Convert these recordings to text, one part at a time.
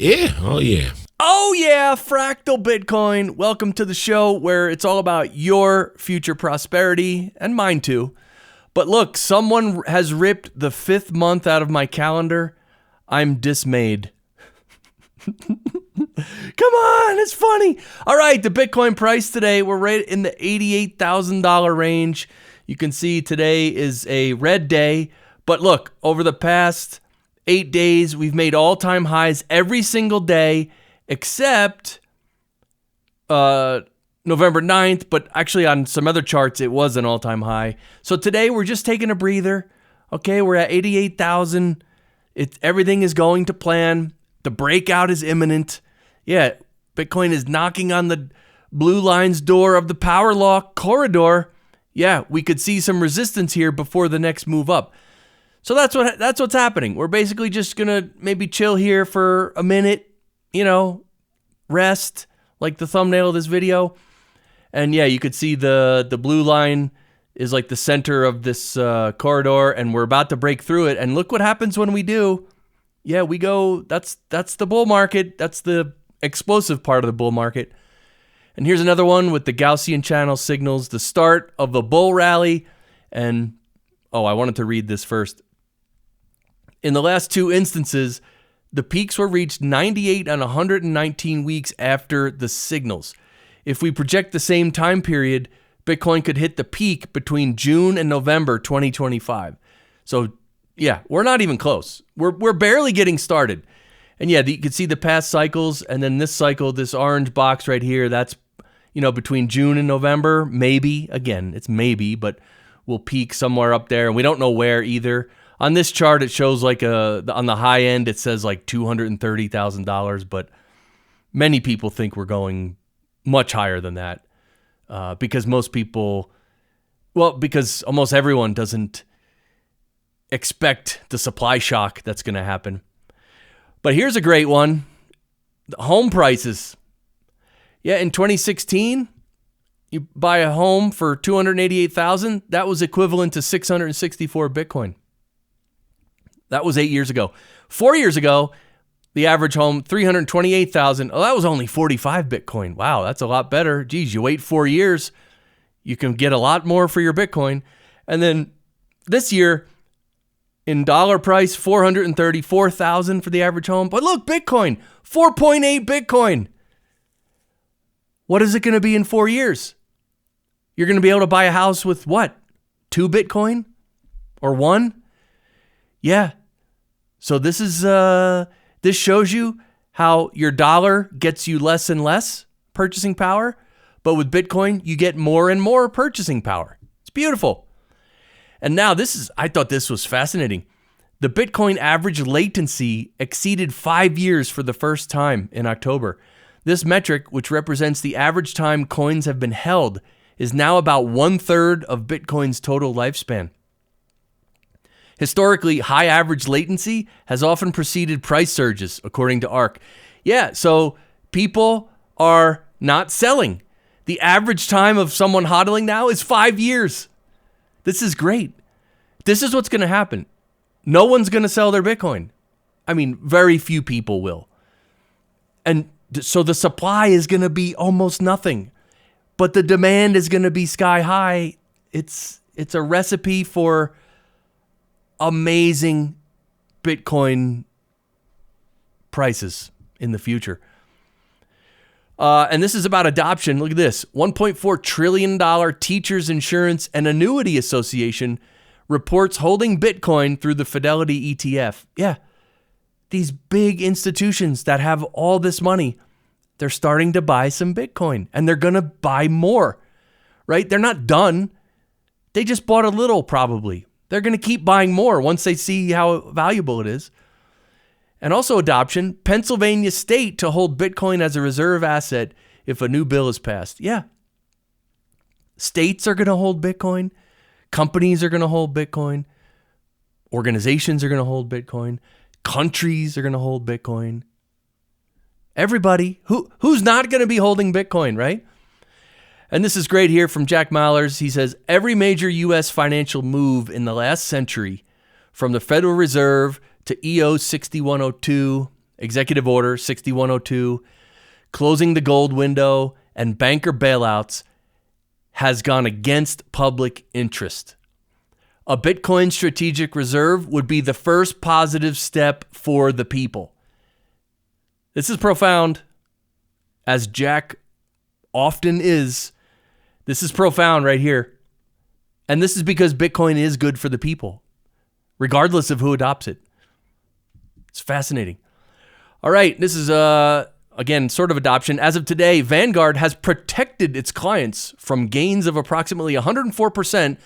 Yeah, oh yeah. Oh yeah, Fractal Bitcoin. Welcome to the show where it's all about your future prosperity and mine too. But look, someone has ripped the 5th month out of my calendar. I'm dismayed. Come on, it's funny. All right, the Bitcoin price today, we're right in the $88,000 range. You can see today is a red day. But look, over the past 8 days, we've made all-time highs every single day except November 9th. But actually on some other charts, it was an all-time high. So today, we're just taking a breather. Okay, we're at 88,000. Everything is going to plan. The breakout is imminent. Yeah, Bitcoin is knocking on the blue line's door of the power law corridor. Yeah, we could see some resistance here before the next move up. So that's what's happening. We're basically just going to maybe chill here for a minute, rest, like the thumbnail of this video. And yeah, you could see the blue line is like the center of this corridor, and we're about to break through it. And look what happens when we do. Yeah, we go, that's the bull market. That's the explosive part of the bull market. And here's another one with the Gaussian Channel signals the start of the bull rally. And, I wanted to read this first. In the last 2 instances, the peaks were reached 98 and 119 weeks after the signals. If we project the same time period, Bitcoin could hit the peak between June and November 2025. So, yeah, we're not even close. We're barely getting started. And yeah, you can see the past cycles, and then this cycle, this orange box right here, that's, between June and November, maybe. Again, it's maybe, but we'll peak somewhere up there, and we don't know where either. On this chart, it shows like on the high end, it says like $230,000, but many people think we're going much higher than that because because almost everyone doesn't expect the supply shock that's going to happen. But here's a great one. The home prices. Yeah, in 2016, you buy a home for $288,000. That was equivalent to 664 Bitcoin. That was 8 years ago. 4 years ago, the average home, $328,000. Oh, that was only 45 Bitcoin. Wow, that's a lot better. Geez, you wait 4 years, you can get a lot more for your Bitcoin. And then this year, in dollar price, $434,000 for the average home. But look, Bitcoin, 4.8 Bitcoin. What is it going to be in 4 years? You're going to be able to buy a house with what? 2 Bitcoin? Or 1? Yeah. So this shows you how your dollar gets you less and less purchasing power, but with Bitcoin, you get more and more purchasing power. It's beautiful. And now I thought this was fascinating. The Bitcoin average latency exceeded 5 years for the first time in October. This metric, which represents the average time coins have been held, is now about 1/3 of Bitcoin's total lifespan. Historically, high average latency has often preceded price surges, according to ARK. Yeah, so people are not selling. The average time of someone hodling now is 5 years. This is great. This is what's going to happen. No one's going to sell their Bitcoin. I mean, very few people will. And so the supply is going to be almost nothing, but the demand is going to be sky high. It's a recipe for amazing Bitcoin prices in the future. And this is about adoption. Look at this. $1.4 trillion Teachers Insurance and Annuity Association reports holding Bitcoin through the Fidelity ETF. Yeah, these big institutions that have all this money, they're starting to buy some Bitcoin, and they're going to buy more, right? They're not done. They just bought a little probably. They're going to keep buying more once they see how valuable it is. And also adoption, Pennsylvania state to hold Bitcoin as a reserve asset if a new bill is passed. Yeah. States are going to hold Bitcoin. Companies are going to hold Bitcoin. Organizations are going to hold Bitcoin. Countries are going to hold Bitcoin. Everybody. Who's not going to be holding Bitcoin, right? And this is great here from Jack Mallers. He says, every major U.S. financial move in the last century, from the Federal Reserve to EO 6102 Executive Order 6102, closing the gold window and banker bailouts has gone against public interest. A Bitcoin strategic reserve would be the first positive step for the people. This is profound, as Jack often is. This is profound right here. And this is because Bitcoin is good for the people, regardless of who adopts it. It's fascinating. All right, this is, again, sort of adoption. As of today, Vanguard has protected its clients from gains of approximately 104%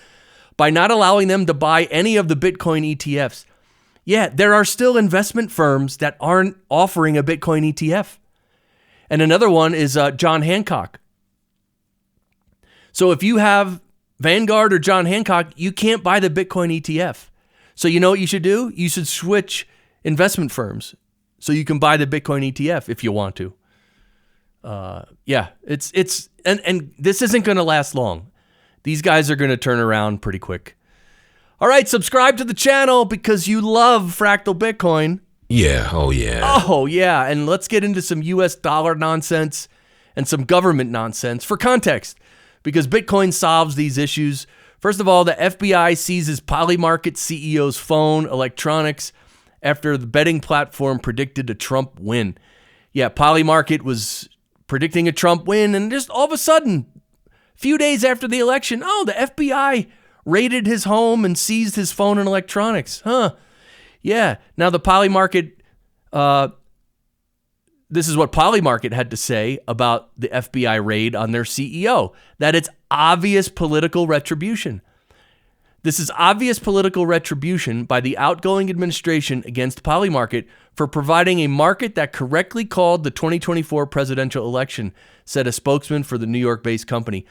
by not allowing them to buy any of the Bitcoin ETFs. Yeah, there are still investment firms that aren't offering a Bitcoin ETF. And another one is John Hancock. So if you have Vanguard or John Hancock, you can't buy the Bitcoin ETF. So you know what you should do? You should switch investment firms so you can buy the Bitcoin ETF if you want to. Yeah, it's and this isn't going to last long. These guys are going to turn around pretty quick. All right, subscribe to the channel because you love fractal Bitcoin. Yeah, oh yeah. Oh yeah, and let's get into some US dollar nonsense and some government nonsense for context, because Bitcoin solves these issues. First of all, the FBI seizes Polymarket CEO's phone electronics after the betting platform predicted a Trump win. Yeah, Polymarket was predicting a Trump win, and just all of a sudden, a few days after the election, the FBI raided his home and seized his phone and electronics. Yeah. Now the Polymarket, this is what Polymarket had to say about the FBI raid on their CEO, that it's obvious political retribution. This is obvious political retribution by the outgoing administration against Polymarket for providing a market that correctly called the 2024 presidential election, said a spokesman for the New York-based company.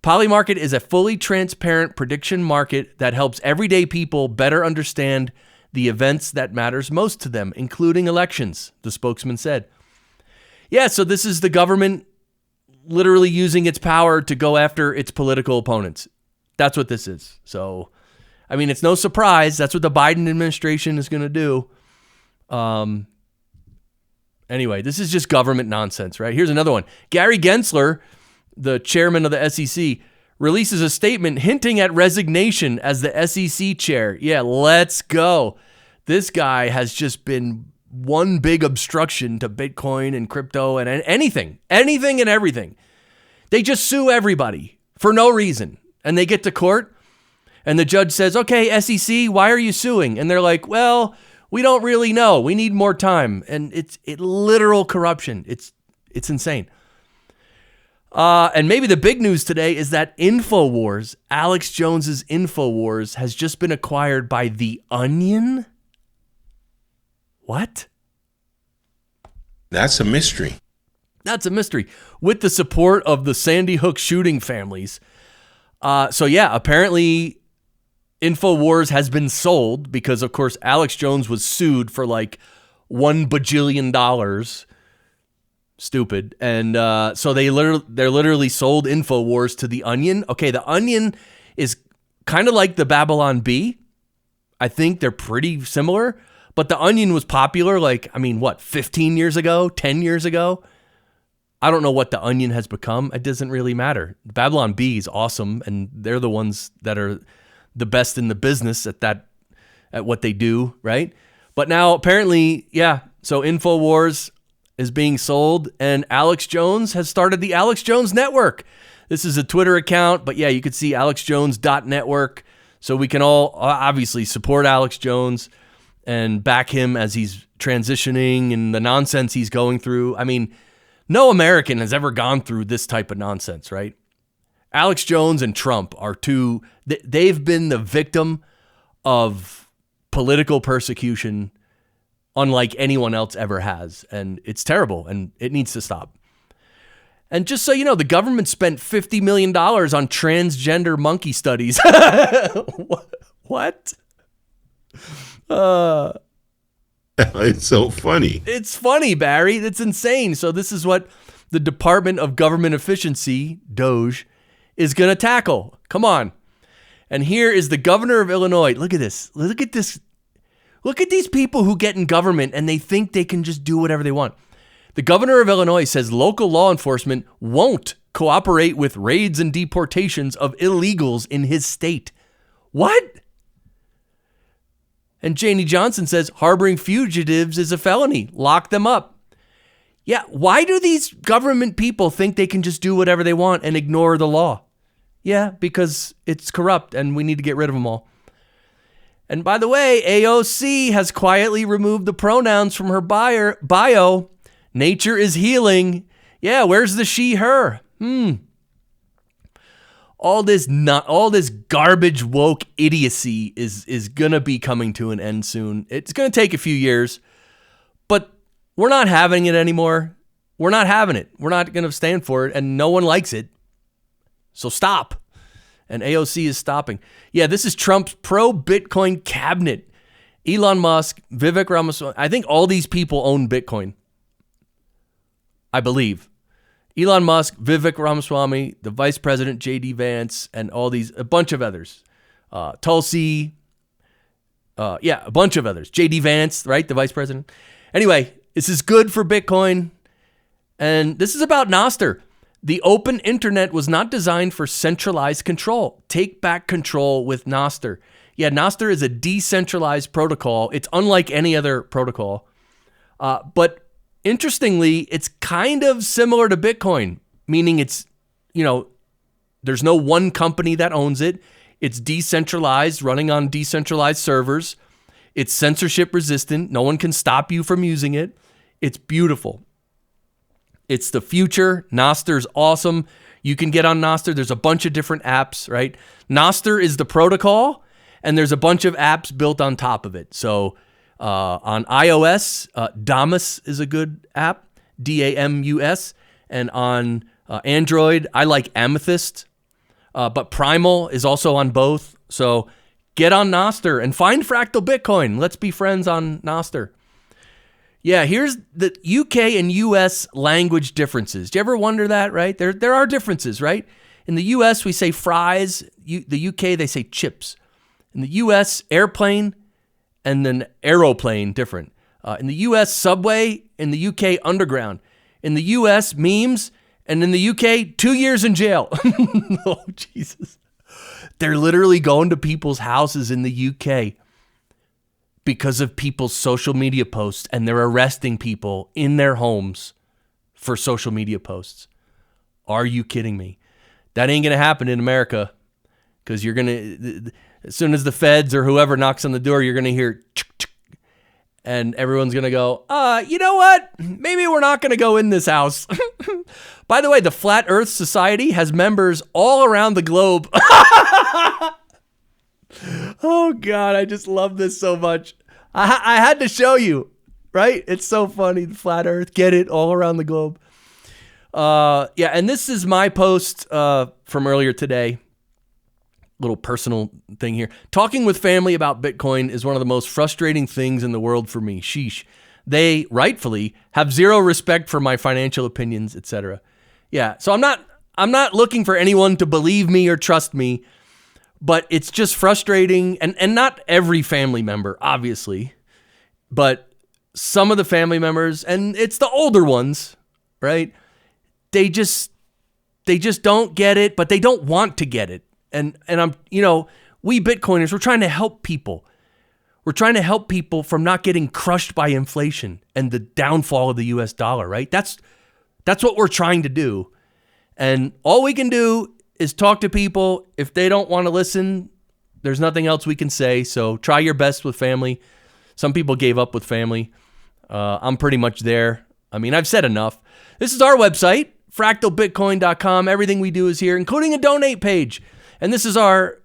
Polymarket is a fully transparent prediction market that helps everyday people better understand the events that matters most to them, including elections, the spokesman said. Yeah, so this is the government literally using its power to go after its political opponents. That's what this is. So, I mean, it's no surprise. That's what the Biden administration is going to do. Anyway, this is just government nonsense, right? Here's another one. Gary Gensler, the chairman of the SEC, releases a statement hinting at resignation as the SEC chair. Yeah, let's go. This guy has just been one big obstruction to Bitcoin and crypto and anything and everything. They just sue everybody for no reason. And they get to court and the judge says, okay, SEC, why are you suing? And they're like, well, we don't really know. We need more time. And it's literal corruption. It's insane. And maybe the big news today is that InfoWars, Alex Jones's InfoWars, has just been acquired by The Onion. What? That's a mystery. That's a mystery. With the support of the Sandy Hook shooting families. So yeah, apparently InfoWars has been sold because, of course, Alex Jones was sued for like $1 bajillion. Stupid. And so they're literally sold InfoWars to The Onion. Okay, The Onion is kind of like the Babylon Bee. I think they're pretty similar. But The Onion was popular 15 years ago, 10 years ago? I don't know what The Onion has become. It doesn't really matter. Babylon Bee is awesome, and they're the ones that are the best in the business at what they do, right? But now apparently, yeah, so InfoWars is being sold, and Alex Jones has started the Alex Jones Network. This is a Twitter account, but yeah, you could see alexjones.network. So we can all obviously support Alex Jones and back him as he's transitioning and the nonsense he's going through. I mean, no American has ever gone through this type of nonsense, right? Alex Jones and Trump are they've been the victim of political persecution unlike anyone else ever has. And it's terrible, and it needs to stop. And just so you know, the government spent $50 million on transgender monkey studies. What? It's so funny. It's funny, Barry. It's insane. So this is what the Department of Government Efficiency, DOGE, is going to tackle. Come on. And here is the governor of Illinois. Look at this. Look at this Look at these people who get in government and they think they can just do whatever they want. The governor of Illinois says local law enforcement won't cooperate with raids and deportations of illegals in his state. What? And Janie Johnson says harboring fugitives is a felony. Lock them up. Yeah, why do these government people think they can just do whatever they want and ignore the law? Yeah, because it's corrupt and we need to get rid of them all. And by the way, AOC has quietly removed the pronouns from her bio. Nature is healing. Yeah, where's the she, her? All this garbage woke idiocy is going to be coming to an end soon. It's going to take a few years, but we're not having it anymore. We're not having it. We're not going to stand for it, and no one likes it. So stop. And AOC is stopping. Yeah, this is Trump's pro-Bitcoin cabinet. Elon Musk, Vivek Ramaswamy. I think all these people own Bitcoin. I believe. Elon Musk, Vivek Ramaswamy, the vice president, J.D. Vance, and a bunch of others. Tulsi. A bunch of others. J.D. Vance, right? The vice president. Anyway, this is good for Bitcoin. And this is about NOSTR. The open internet was not designed for centralized control. Take back control with NOSTR. Yeah, NOSTR is a decentralized protocol. It's unlike any other protocol. But interestingly, it's kind of similar to Bitcoin, meaning it's, there's no one company that owns it. It's decentralized, running on decentralized servers. It's censorship resistant. No one can stop you from using it. It's beautiful. It's the future. NOSTR's awesome. You can get on NOSTR. There's a bunch of different apps, right? NOSTR is the protocol, and there's a bunch of apps built on top of it. So on iOS, Damus is a good app, Damus. And on Android, I like Amethyst. But Primal is also on both. So get on NOSTR and find Fractal Bitcoin. Let's be friends on NOSTR. Yeah, here's the UK and US language differences. Do you ever wonder that, right? There are differences, right? In the US, we say fries. The UK, they say chips. In the US, airplane and then aeroplane, different. In the US, subway. In the UK, underground. In the US, memes. And in the UK, 2 years in jail. Oh, Jesus. They're literally going to people's houses in the UK because of people's social media posts, and they're arresting people in their homes for social media posts. Are you kidding me? That ain't going to happen in America, because you're going to, as soon as the feds or whoever knocks on the door, you're going to hear, and everyone's going to go, you know what? Maybe we're not going to go in this house. By the way, the Flat Earth Society has members all around the globe. Oh, God, I just love this so much. I had to show you, right? It's so funny, the Flat Earth. Get it all around the globe. Yeah, and this is my post from earlier today. Little personal thing here. Talking with family about Bitcoin is one of the most frustrating things in the world for me. Sheesh. They rightfully have zero respect for my financial opinions, etc. Yeah, so I'm not looking for anyone to believe me or trust me, but it's just frustrating, and not every family member, obviously, but some of the family members, and it's the older ones, right? They just don't get it, but they don't want to get it. And I'm, we Bitcoiners, we're trying to help people. We're trying to help people from not getting crushed by inflation and the downfall of the US dollar, right? That's what we're trying to do. And all we can do is talk to people. If they don't want to listen, there's nothing else we can say. So try your best with family. Some people gave up with family. I'm pretty much there. I mean, I've said enough. This is our website, fractalbitcoin.com. Everything we do is here, including a donate page. And this is our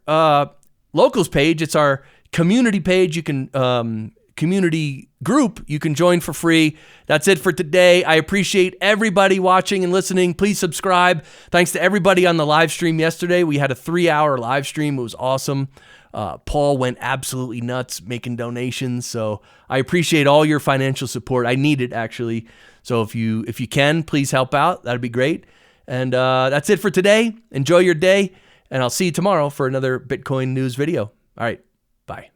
locals page. It's our community page. You can community group you can join for free. That's it for today. I appreciate everybody watching and listening. Please subscribe. Thanks to everybody on the live stream yesterday. We had a 3-hour live stream. It was awesome. Paul went absolutely nuts making donations. So I appreciate all your financial support. I need it, actually. So if you can, please help out. That'd be great. And that's it for today. Enjoy your day. And I'll see you tomorrow for another Bitcoin news video. All right. Bye.